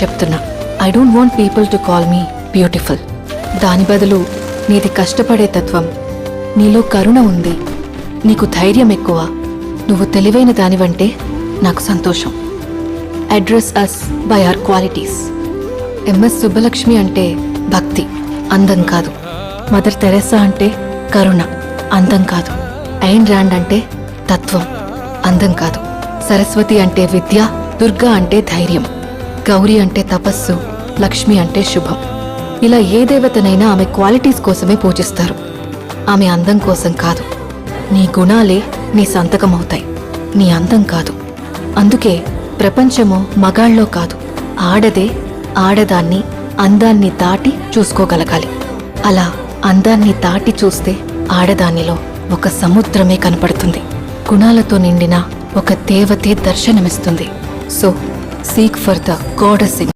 చెప్తున్నా. I don't want people to call me beautiful. దాని బదులు నీది కష్టపడే తత్వం, నీలో కరుణ ఉంది, నీకు ధైర్యం ఎక్కువ, నువ్వు తెలివైన దానివంటే నాకు సంతోషం. Address us by our qualities. MS Subbalakshmi అంటే భక్తి, అందం కాదు. మదర్ తెరెసా అంటే కరుణ, అందం కాదు. ఐన్ ర్యాండ్ అంటే తత్వం, అందం కాదు. సరస్వతి అంటే విద్య, దుర్గా అంటే ధైర్యం, గౌరీ అంటే తపస్సు, లక్ష్మి అంటే శుభం. ఇలా ఏ దేవతనైనా ఆమె క్వాలిటీస్ కోసమే పూజిస్తారు, ఆమె అందం కోసం కాదు. నీ గుణాలే నీ సంతకమవుతాయి, నీ అందం కాదు. అందుకే ప్రపంచము మగాళ్ళలో కాదు, ఆడదే ఆడదాన్ని అందాన్ని దాటి చూసుకోగలగాలి. అలా అందాన్ని దాటి చూస్తే ఆడదానిలో ఒక సముద్రమే కనపడుతుంది, గుణాలతో నిండిన ఒక దేవతే దర్శనమిస్తుంది. So seek for the goddess in